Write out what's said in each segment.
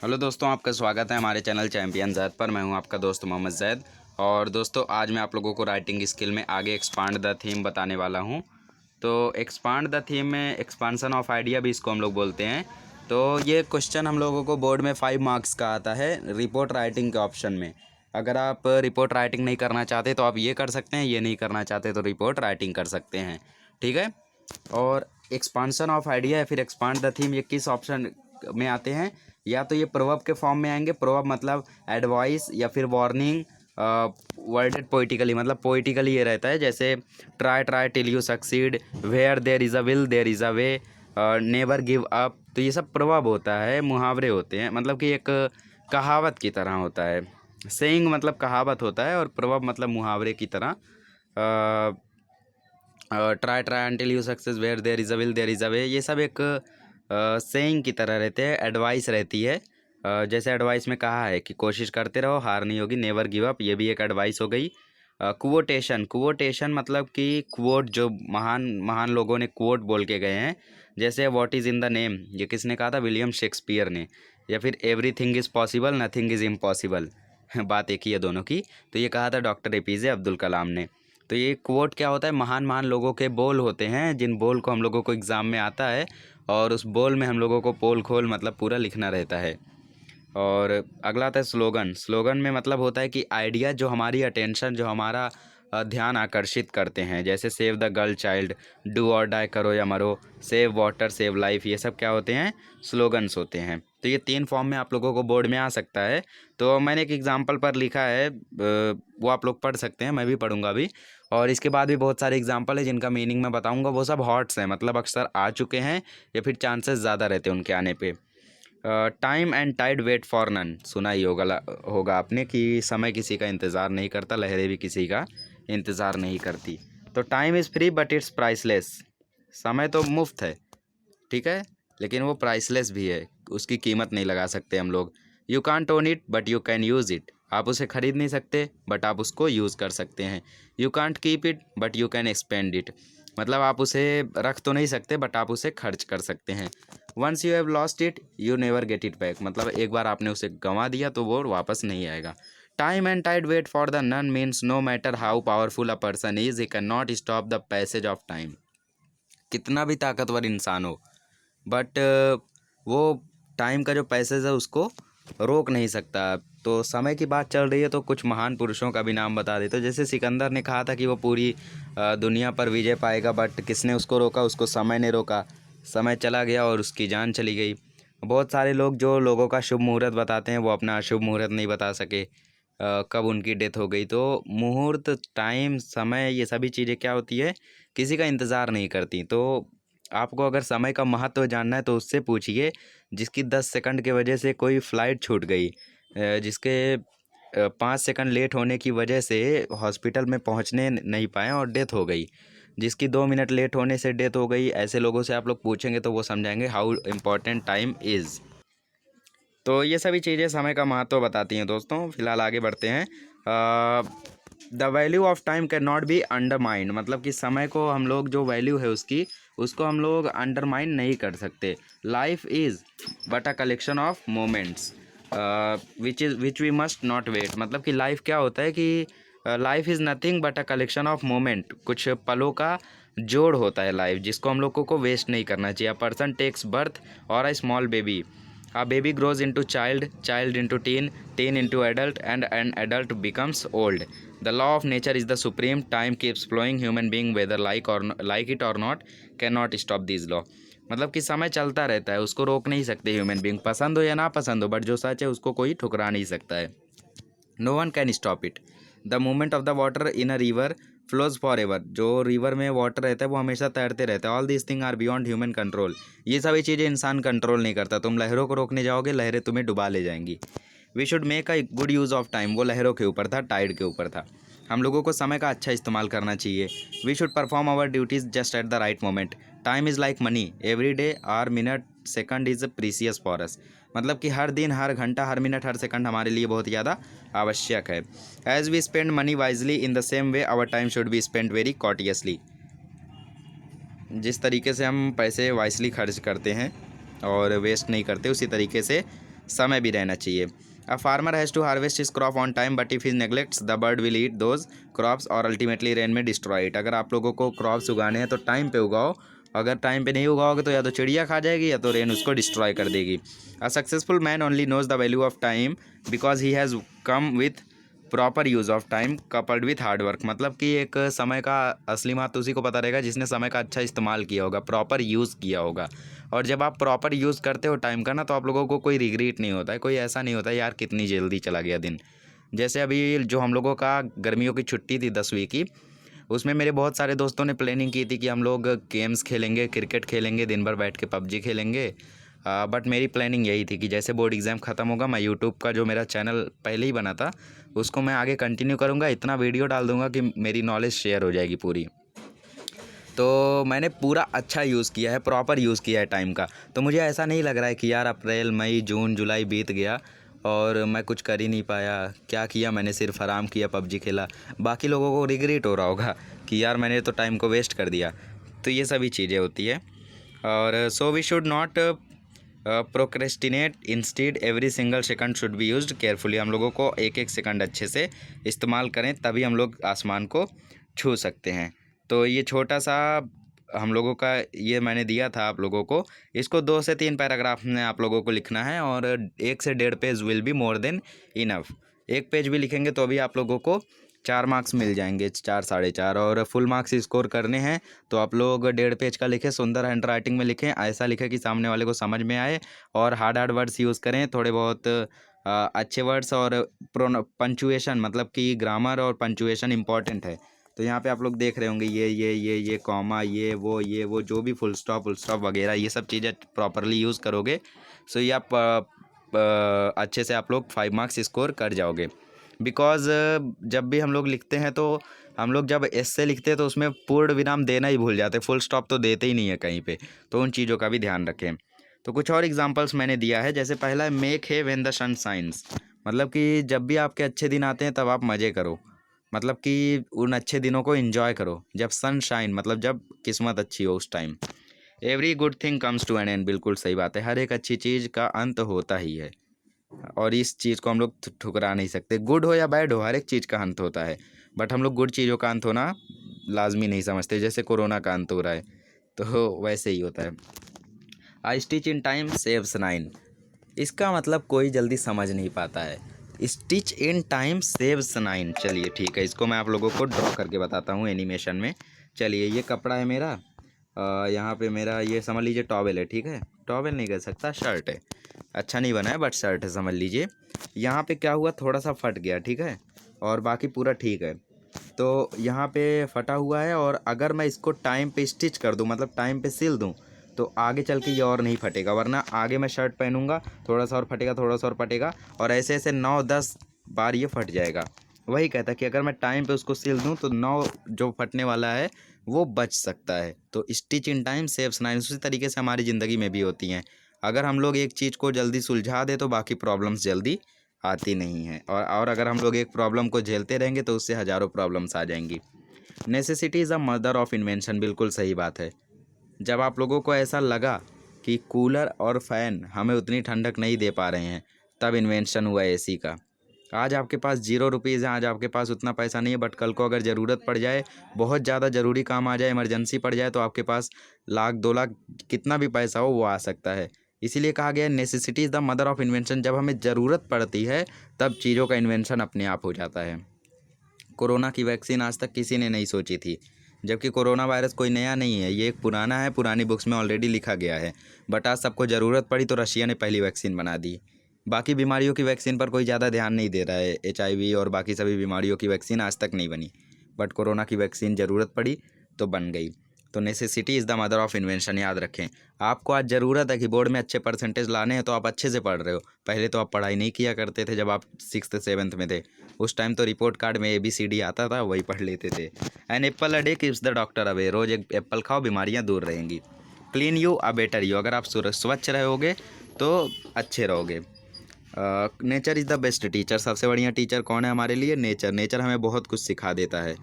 Hello दोस्तों, आपका स्वागत है हमारे चैनल चैम्पियन जैद पर। मैं हूं आपका दोस्त मोहम्मद जैद। और दोस्तों, आज मैं आप लोगों को राइटिंग स्किल में आगे एक्सपांड द थीम बताने वाला हूं। तो एक्सपांड द थीम में एक्सपांसन ऑफ आइडिया भी इसको हम लोग बोलते हैं। तो ये क्वेश्चन हम लोगों को बोर्ड में 5 मार्क्स का आता है रिपोर्ट राइटिंग के ऑप्शन में। अगर आप रिपोर्ट राइटिंग नहीं करना चाहते तो आप ये कर सकते हैं, ये नहीं करना चाहते तो रिपोर्ट राइटिंग कर सकते हैं। ठीक है। और एक्सपांसन ऑफ आइडिया या फिर एक्सपांड द थीम ये किस ऑप्शन में आते हैं? या तो ये प्रोवर्ब के फॉर्म में आएंगे। प्रोवर्ब मतलब एडवाइस या फिर वार्निंग, वर्डेड पोइटिकली मतलब पोइटिकली ये रहता है। जैसे try try till you succeed, where there is a will there is a way, never give up. तो ये सब प्रोवर्ब होता है, मुहावरे होते हैं, मतलब कि एक कहावत की तरह होता है। सेइंग मतलब कहावत होता है और प्रोवर्ब मतलब मुहावरे की तरह। Try try until you success, where there is a will there is a way, ये सब एक सेइंग की तरह रहते हैं। एडवाइस रहती है। जैसे एडवाइस में कहा है कि कोशिश करते रहो, हार नहीं होगी, नेवर गिव अप, ये भी एक एडवाइस हो गई। क्वोटेशन, क्वोटेशन मतलब कि क्वोट, जो महान महान लोगों ने क्वोट बोल के गए हैं। जैसे what is in the name, ये किसने कहा था? विलियम शेक्सपियर ने। या फिर everything is possible, nothing is impossible. बात एक ही है दोनों की। तो ये कहा था डॉक्टर एपीजे अब्दुल कलाम ने। तो ये कोट क्या होता है? महान महान लोगों के बोल होते हैं, जिन बोल को हम लोगों को एग्ज़ाम में आता है और उस बोल में हम लोगों को पोल खोल मतलब पूरा लिखना रहता है। और अगला आता है स्लोगन। स्लोगन में मतलब होता है कि आइडिया जो हमारी अटेंशन, जो हमारा ध्यान आकर्षित करते हैं। जैसे save the girl child, do और डाई, करो या मरो, सेव वाटर सेव लाइफ, ये सब क्या होते हैं? स्लोगन्स होते हैं। तो ये 3 फॉर्म में आप लोगों को बोर्ड में आ सकता है। तो मैंने एक एग्जाम्पल पर लिखा है, वो आप लोग पढ़ सकते हैं, मैं भी पढ़ूंगा अभी। और इसके बाद भी बहुत सारे एग्जाम्पल है जिनका मीनिंग मैं बताऊंगा। वो सब हॉट्स हैं, मतलब अक्सर आ चुके हैं या फिर चांसेस ज़्यादा रहते हैं उनके आने पे। Time and tide wait for none, सुना ही होगा आपने कि समय किसी का इंतज़ार नहीं करता, लहरें भी किसी का इंतज़ार नहीं करती। तो time is free but it's priceless. समय तो मुफ्त है, ठीक है, लेकिन वो प्राइसलेस भी है, उसकी कीमत नहीं लगा सकते हम लोग। You can't own it but you can use it, आप उसे ख़रीद नहीं सकते बट आप उसको यूज़ कर सकते हैं। You can't keep it but you can expand it, मतलब आप उसे रख तो नहीं सकते बट आप उसे खर्च कर सकते हैं। Once you have lost it you never get it back, मतलब एक बार आपने उसे गंवा दिया तो वो वापस नहीं आएगा। Time and tide wait for the none means no matter how powerful a person is, he can not stop the passage of time. कितना भी ताकतवर इंसान हो बट वो टाइम का जो पैसेज है उसको रोक नहीं सकता। तो समय की बात चल रही है तो कुछ महान पुरुषों का भी नाम बता देते। तो जैसे सिकंदर ने कहा था कि वो पूरी दुनिया पर विजय पाएगा, बट किसने उसको रोका? उसको समय ने रोका। समय चला गया और उसकी जान चली गई। बहुत सारे लोग जो लोगों का शुभ मुहूर्त बताते हैं वो अपना अशुभ मुहूर्त नहीं बता सके, कब उनकी डेथ हो गई। तो मुहूर्त, टाइम, समय, ये सभी चीज़ें क्या होती है? किसी का इंतज़ार नहीं करती। तो आपको अगर समय का महत्व जानना है तो उससे पूछिए जिसकी 10 सेकंड की वजह से कोई फ़्लाइट छूट गई, जिसके 5 सेकंड लेट होने की वजह से हॉस्पिटल में पहुंचने नहीं पाए और डेथ हो गई, जिसकी 2 मिनट लेट होने से डेथ हो गई। ऐसे लोगों से आप लोग पूछेंगे तो वो समझाएंगे हाउ इम्पोर्टेंट टाइम इज़। तो ये सभी चीज़ें समय का महत्व बताती हैं दोस्तों। फिलहाल आगे बढ़ते हैं। The value of time can not be undermined, मतलब कि समय को हम लोग, जो वैल्यू है उसकी, उसको हम लोग अंडरमाइन नहीं कर सकते। Life is but a collection of moments which we must not wait, मतलब कि लाइफ क्या होता है कि life is nothing but a collection of moment, कुछ पलों का जोड़ होता है लाइफ, जिसको हम लोगों को वेस्ट नहीं करना चाहिए। अ पर्सन टेक्स बर्थ और a small baby, a baby grows into child, child into teen, teen into adult, and an adult becomes old. The law of nature is the supreme. Time keeps flowing. Human being, whether like it or not, cannot stop this law. मतलब कि समय चलता रहता है, उसको रोक नहीं सकते ह्यूमन बींग, पसंद हो या ना पसंद हो, बट जो सच है उसको कोई ठुकरा नहीं सकता है। No one can stop it. The movement of the water in a river flows for ever, जो रिवर में वाटर रहता है वो हमेशा तैरते रहता है। All this thing are beyond human control, ये सभी चीज़ें इंसान कंट्रोल नहीं करता। तुम लहरों को रोकने जाओगे, लहरें तुम्हें डुबा ले जाएंगी। We should make a good use of time, वो लहरों के ऊपर था, टाइड के ऊपर था। हम लोगों को समय का अच्छा इस्तेमाल करना चाहिए। We should perform our duties just at the right moment. Time is like money, every day or minute second is precious for us, मतलब कि हर दिन, हर घंटा, हर मिनट, हर सेकंड हमारे लिए बहुत ज़्यादा आवश्यक है। As we spend money wisely in the same way our time should be spend very cautiously, जिस तरीके से हम पैसे वाइसली खर्च करते हैं और वेस्ट नहीं करते, उसी तरीके से समय भी रहना चाहिए। A farmer has to harvest his crop on time but if he neglects the bird will eat those crops और अल्टीमेटली रेन में डिस्ट्रॉय इट। अगर आप लोगों को क्रॉप्स उगाने हैं तो टाइम पे उगाओ, अगर टाइम पे नहीं उगाओगे तो या तो चिड़िया खा जाएगी या तो रेन उसको डिस्ट्रॉय कर देगी। A successful man only knows the value of time because he has come with proper use of time coupled with hard work. मतलब कि एक समय का असली महत्व उसी को पता रहेगा जिसने समय का अच्छा इस्तेमाल किया होगा, प्रॉपर यूज़ किया होगा। और जब आप प्रॉपर यूज़ करते हो टाइम का ना, तो आप लोगों को कोई रिग्रेट नहीं होता है, कोई ऐसा नहीं होता है यार कितनी जल्दी चला गया दिन। जैसे अभी जो हम लोगों का गर्मियों की छुट्टी थी 10वीं की, उसमें मेरे बहुत सारे दोस्तों ने प्लानिंग की थी कि हम लोग गेम्स खेलेंगे, क्रिकेट खेलेंगे, दिन भर बैठ के पबजी खेलेंगे। बट मेरी प्लानिंग यही थी कि जैसे बोर्ड एग्ज़ाम ख़त्म होगा, मैं यूट्यूब का जो मेरा चैनल पहले ही बना था उसको मैं आगे कंटिन्यू करूँगा, इतना वीडियो डाल दूँगा कि मेरी नॉलेज शेयर हो जाएगी पूरी। तो मैंने पूरा अच्छा यूज़ किया है, प्रॉपर यूज़ किया है टाइम का। तो मुझे ऐसा नहीं लग रहा है कि यार अप्रैल, मई, जून, जुलाई बीत गया और मैं कुछ कर ही नहीं पाया। क्या किया मैंने? सिर्फ आराम किया, पबजी खेला। बाकी लोगों को रिग्रेट हो रहा होगा कि यार मैंने तो टाइम को वेस्ट कर दिया। तो ये सभी चीज़ें होती है। और so we should not procrastinate, instead every single second should be used carefully. हम लोगों को एक एक सेकंड अच्छे से इस्तेमाल करें, तभी हम लोग आसमान को छू सकते हैं। तो ये छोटा सा हम लोगों का ये मैंने दिया था आप लोगों को, इसको 2 से 3 पैराग्राफ में आप लोगों को लिखना है और 1 से 1.5 page will be more than enough. 1 page भी लिखेंगे तो भी आप लोगों को 4 मार्क्स मिल जाएंगे, 4 साढ़े 4। और फुल मार्क्स स्कोर करने हैं तो आप लोग 1.5 पेज का लिखें, सुंदर हैंड राइटिंग में लिखें, ऐसा लिखें कि सामने वाले को समझ में आए। और हार्ड वर्ड्स यूज़ करें, थोड़े बहुत अच्छे वर्ड्स। और पंचुएशन, मतलब कि ग्रामर और पंचुएशन इंपॉर्टेंट है। तो यहाँ पे आप लोग देख रहे होंगे ये कॉमा, ये वो जो भी फुल स्टॉप वगैरह, ये सब चीज़ें प्रॉपरली यूज़ करोगे सो ये आप अच्छे से आप लोग 5 मार्क्स स्कोर कर जाओगे। बिकॉज़ जब भी हम लोग लिखते हैं तो हम लोग जब एस्से लिखते हैं तो उसमें पूर्ण विराम देना ही भूल जाते हैं, फुल स्टॉप तो देते ही नहीं है कहीं पे। तो उन चीज़ों का भी ध्यान रखें। तो कुछ और एग्जांपल्स मैंने दिया है, जैसे पहला है मेक है व्हेन द सन शाइन्स। मतलब कि जब भी आपके अच्छे दिन आते हैं तब आप मज़े करो, मतलब कि उन अच्छे दिनों को एंजॉय करो। जब सन शाइन मतलब जब किस्मत अच्छी हो उस time. Every good thing comes to an end, बिल्कुल सही बात है, हर एक अच्छी चीज़ का अंत होता ही है और इस चीज़ को हम लोग ठुकरा नहीं सकते। गुड हो या बैड हो, हर एक चीज़ का अंत होता है, बट हम लोग गुड चीज़ों का अंत होना लाजमी नहीं समझते। जैसे कोरोना का अंत हो रहा है तो वैसे ही होता है। आई स्टिच इन टाइम सेव्स 9, इसका मतलब कोई जल्दी समझ नहीं पाता है। स्टिच इन टाइम सेव्स 9, चलिए ठीक है, इसको मैं आप लोगों को ड्रॉ करके बताता हूँ एनिमेशन में। चलिए ये कपड़ा है मेरा, यहाँ पे मेरा ये समझ लीजिए टॉवेल है, ठीक है, टॉवेल नहीं कह सकता, शर्ट है। अच्छा नहीं बना है बट शर्ट है समझ लीजिए। यहाँ पे क्या हुआ, थोड़ा सा फट गया, ठीक है, और बाकी पूरा ठीक है। तो यहाँ पे फटा हुआ है और अगर मैं इसको टाइम पे स्टिच कर दूँ, मतलब टाइम पे सिल दूँ, तो आगे चल के ये और नहीं फटेगा। वरना आगे मैं शर्ट पहनूंगा, थोड़ा सा और फटेगा, थोड़ा सा और फटेगा, और ऐसे ऐसे 9-10 बार ये फट जाएगा। वही कहता है कि अगर मैं टाइम पे उसको सिल दूं तो 9 जो फटने वाला है वो बच सकता है। तो स्टिच इन टाइम सेव्स 9, उसी तरीके से हमारी ज़िंदगी में भी होती हैं। अगर हम लोग एक चीज़ को जल्दी सुलझा दे तो बाकी प्रॉब्लम्स जल्दी आती नहीं हैं, और अगर हम लोग एक प्रॉब्लम को झेलते रहेंगे तो उससे हज़ारों प्रॉब्लम्स आ जाएंगी। Necessity is a mother of invention, बिल्कुल सही बात है। जब आप लोगों को ऐसा लगा कि कूलर और फ़ैन हमें उतनी ठंडक नहीं दे पा रहे हैं, तब इन्वेंशन हुआ एसी का। आज आपके पास 0 रुपीज़ हैं, आज आपके पास उतना पैसा नहीं है, बट कल को अगर ज़रूरत पड़ जाए, बहुत ज़्यादा ज़रूरी काम आ जाए, इमरजेंसी पड़ जाए, तो आपके पास लाख 2 लाख कितना भी पैसा हो वो आ सकता है। इसीलिए कहा गया है necessity is the mother of invention. जब हमें ज़रूरत पड़ती है तब चीज़ों का इन्वेंशन अपने आप हो जाता है। कोरोना की वैक्सीन आज तक किसी ने नहीं सोची थी, जबकि कोरोना वायरस कोई नया नहीं है, ये एक पुराना है, पुरानी बुक्स में ऑलरेडी लिखा गया है। बट आज सबको ज़रूरत पड़ी तो रशिया ने पहली वैक्सीन बना दी। बाकी बीमारियों की वैक्सीन पर कोई ज़्यादा ध्यान नहीं दे रहा है, HIV और बाकी सभी बीमारियों की वैक्सीन आज तक नहीं बनी, बट कोरोना की वैक्सीन ज़रूरत पड़ी तो बन गई। तो necessity is the mother of invention, याद रखें। आपको आज ज़रूरत है कि बोर्ड में अच्छे परसेंटेज लाने हैं तो आप अच्छे से पढ़ रहे हो। पहले तो आप पढ़ाई नहीं किया करते थे, जब आप 6th-7th में थे, उस टाइम तो रिपोर्ट कार्ड में ABCD आता था, वही पढ़ लेते थे। An apple a day keeps the doctor away, रोज़ एक एप्पल खाओ, बीमारियाँ दूर रहेंगी। Clean you a better you, अगर आप स्वच्छ रहोगे तो अच्छे रहोगे। Nature is the best teacher, सबसे बढ़िया टीचर कौन है हमारे लिए? नेचर। नेचर हमें बहुत कुछ सिखा देता है।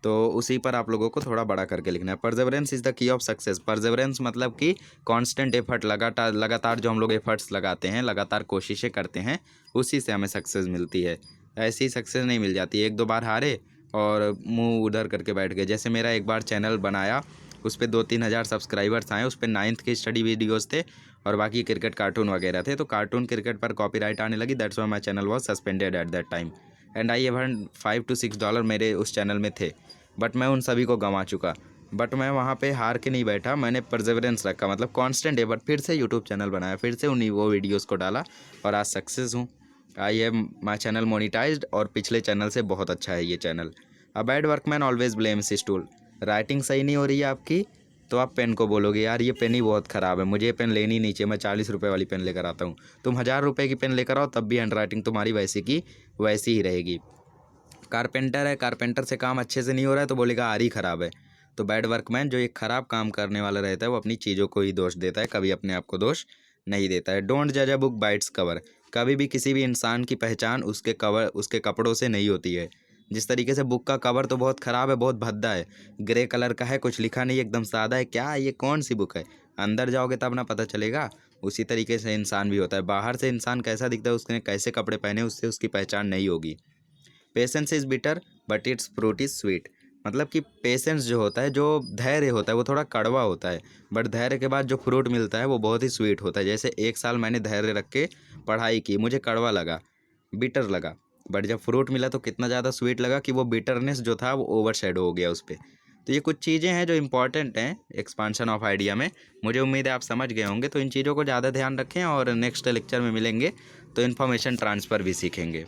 तो उसी पर आप लोगों को थोड़ा बड़ा करके लिखना है। Perseverance is the key of success. Perseverance मतलब कि कांस्टेंट एफर्ट, लगातार जो हम लोग एफर्ट्स लगाते हैं, लगातार कोशिशें करते हैं, उसी से हमें सक्सेस मिलती है। ऐसी सक्सेस नहीं मिल जाती। एक दो बार हारे और मुंह उधर करके बैठ गए। जैसे मेरा एक बार चैनल बनाया, उस पर 2-3 हज़ार सब्सक्राइबर्स आए। उस पर 9th के स्टडी वीडियोज़ थे और बाकी क्रिकेट कार्टून वगैरह थे। तो कार्टून क्रिकेट पर कॉपीराइट आने लगी। That's why my channel was suspended at that time and I have earn $5 to $6 मेरे उस चैनल में थे। बट मैं उन सभी को गंवा चुका। बट मैं वहाँ पे हार के नहीं बैठा, मैंने परसेवरेंस रखा, मतलब कांस्टेंट एफर्ट। फिर से यूट्यूब चैनल बनाया, फिर से उन्हीं वो वीडियोस को डाला और आज सक्सेस हूँ। I have my channel monetised और पिछले चैनल से बहुत अच्छा है ये channel. A bad workman always blames his tool. Writing सही नहीं हो रही है आपकी तो आप पेन को बोलोगे यार ये पेन ही बहुत ख़राब है, मुझे ये पेन लेनी नहीं चाहिए, मैं 40 रुपये वाली पेन लेकर आता हूँ। तुम 1000 रुपये की पेन लेकर आओ तब भी हैंड राइटिंग तुम्हारी वैसी की वैसी ही रहेगी। कारपेंटर है, कारपेंटर से काम अच्छे से नहीं हो रहा है तो बोलेगा आरी ख़राब है। तो बैड वर्कमैन जो एक ख़राब काम करने वाला रहता है वो अपनी चीज़ों को ही दोष देता है, कभी अपने आप को दोष नहीं देता है। डोंट जज a book by its cover. कभी भी किसी भी इंसान की पहचान उसके कपड़ों से नहीं होती है। जिस तरीके से बुक का कवर तो बहुत ख़राब है, बहुत भद्दा है, ग्रे कलर का है, कुछ लिखा नहीं, एकदम सादा है, क्या ये कौन सी बुक है, अंदर जाओगे तब ना पता चलेगा। उसी तरीके से इंसान भी होता है। बाहर से इंसान कैसा दिखता है, उसने कैसे कपड़े पहने, उससे उसकी पहचान नहीं होगी। Patience is bitter but it's fruit is sweet. मतलब कि पेशेंस जो होता है, जो धैर्य होता है, वो थोड़ा कड़वा होता है, बट धैर्य के बाद जो फ्रूट मिलता है वो बहुत ही स्वीट होता है। जैसे 1 साल मैंने धैर्य रख के पढ़ाई की, मुझे कड़वा लगा, बिटर लगा, बट जब फ्रूट मिला तो कितना ज़्यादा स्वीट लगा कि वो बिटरनेस जो था वो ओवर शेडो हो गया उस पर। तो ये कुछ चीज़ें हैं जो इंपॉर्टेंट हैं एक्सपांशन ऑफ आइडिया में। मुझे उम्मीद है आप समझ गए होंगे। तो इन चीज़ों को ज़्यादा ध्यान रखें और नेक्स्ट लेक्चर में मिलेंगे तो इन्फॉर्मेशन ट्रांसफ़र भी सीखेंगे।